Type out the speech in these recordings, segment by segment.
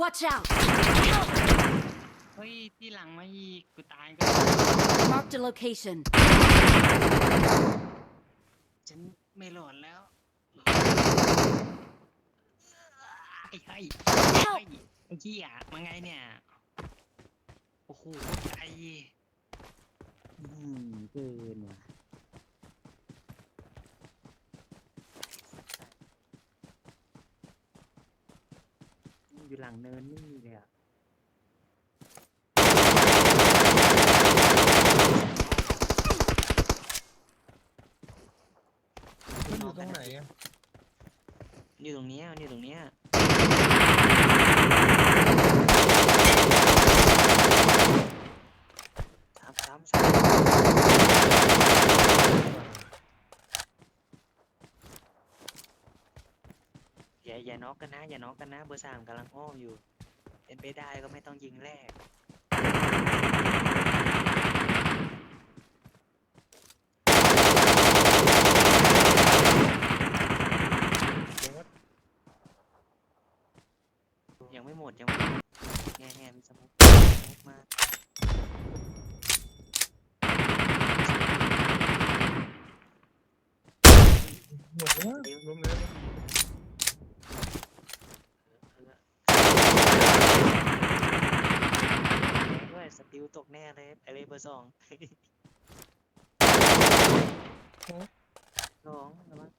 Watch out! เฮ้ยที่หลังมาอีกกูตายก็ Marked a location. ฉันไม่หลอนแล้วไอ้เฮ้ยไอ้เหี้ยมาไงเนี่ยโอ้โหไกลเกินว่ะอยู่หลังเนินนี่เลยอ่ะมันอยู่ตรงไหนอ่ะอยู่ตรงเนี้ยอยู่ตรงเนี้ยสามอย่าน็อกกันนะอย่าน็อกกันนะเบอร์ 3กำลังอ้อมอยู่เป็นไปได้ก็ไม่ต้องยิงแรกยังไม่หมดแง่มีสมุกมาหมดแล้วรวมแล้วด้วยสติลตกแน่เลยไอเบอร์ 2แล้วมั้ง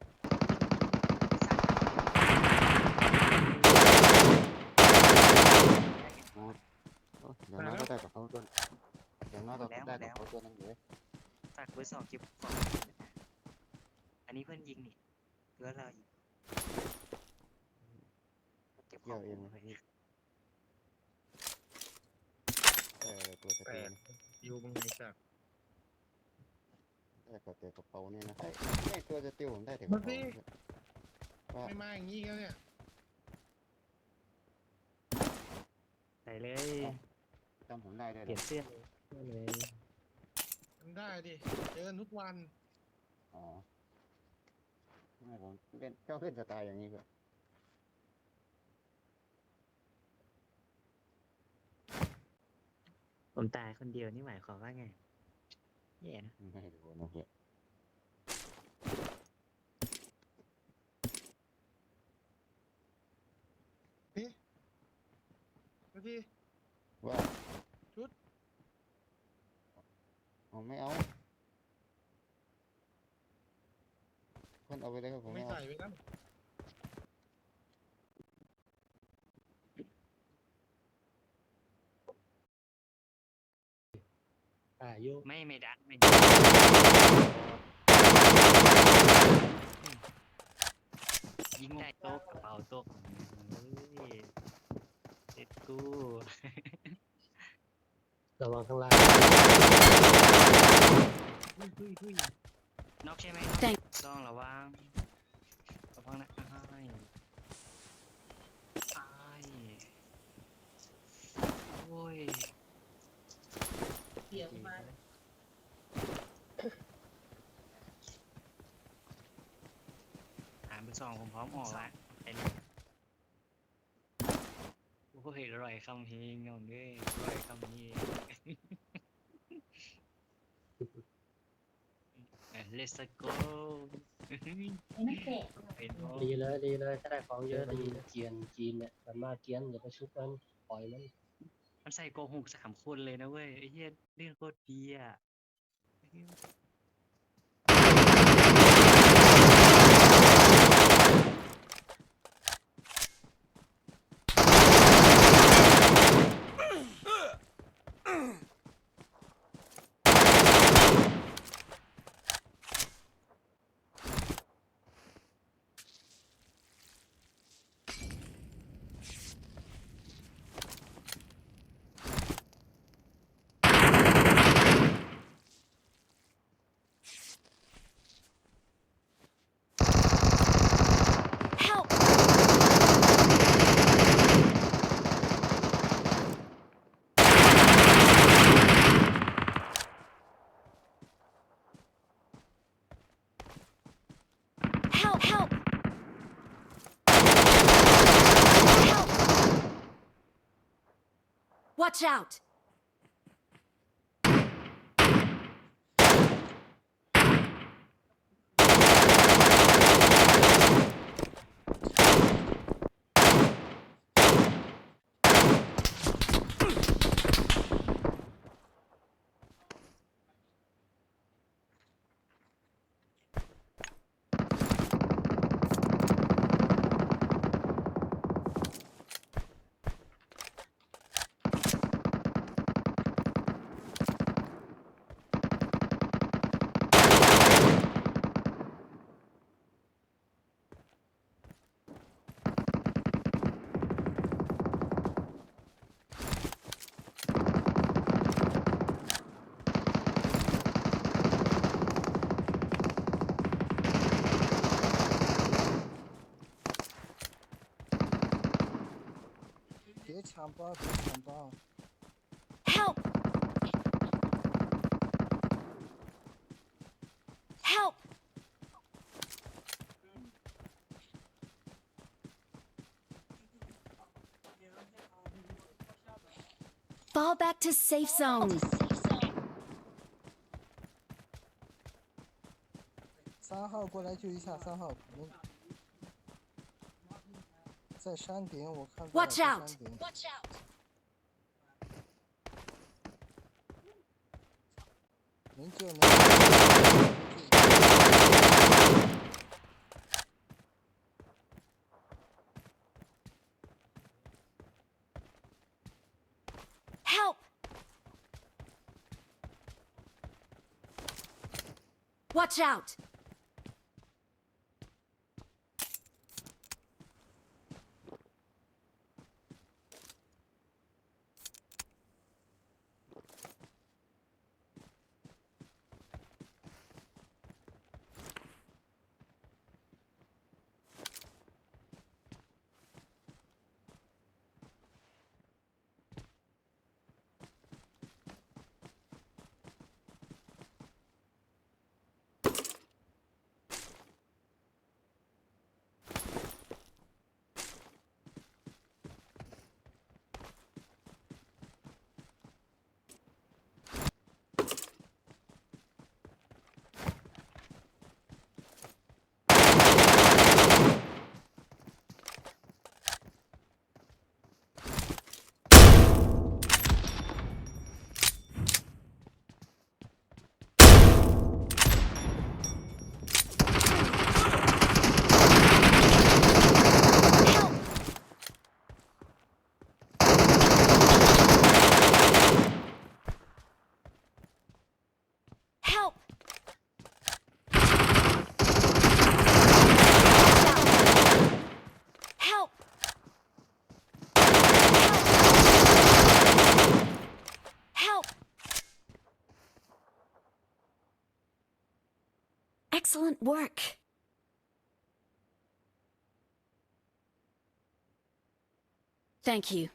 อย่างน้อยก็ได้กับเขาตัวอย่างน้อยก็ได้กับเขาตัวนึงเลยฝากเบอร์ 2เก็บของอันนี้เพื่อนยิงนี่เพื่อนเรายิงเก็บข เกี่ อย ง วเองนะครับพี่ตัวส แป เตีย ด น อยู่มึงไงสัก ได้กับแต่กระเป๋าเนี่ยนะไอ้ตัวสเตียวผมได้แต่กระเป๋าว่า ไม่มาอย่างนี้แล้วเนี่ย ใส่เลย จำผมได้ด้วย เปลี่ยนเสื้อเลย มันได้ดิเจอกันทุกวัน อ๋อไม่ผมเล่นชอบเล่นสไตล์อย่างนี้ก็ ผมตายคนเดียวนี่หมายความว่าไงแย่นะ ไม่รู้นะพี่ มาที่ ว่า ชุด ผมไม่เอาเพื่อนเอาไปเลยครับผม ไม่ ไม่เอา ใส่ไปนั่นโย ไม่ดัดไม่ยิงได้โต๊ะกระเป๋าโต๊ะเฮ้ยเด็ดกูระวังข้างล่างน็อกใช่ไหมต้องระวังนะโอ้ยเกี่ยวมาเบอร์ 2ผมพร้อมออกละไอ้นี่โอ้ยร่อยคำเฮงน้องด้วยร่อยคำเฮงLet's go ดีเลยถ้าได้ของเยอะดีเกียนจีนเนี่ยมันมาเกียนอย่าไปชุบมันปล่อยมันใส่โกหก3 คนเลยนะเว้ยไอ้เหี้ยเรื่องโคตรดีอ่ะ Watch out! Help! Help! Fall back to safe zone. 3号过来救一下，3号，我们在山顶，我看到了 Watch 在 out 山顶。能救能救。Help! Watch out! Help! Help! Help! Excellent work. Thank you.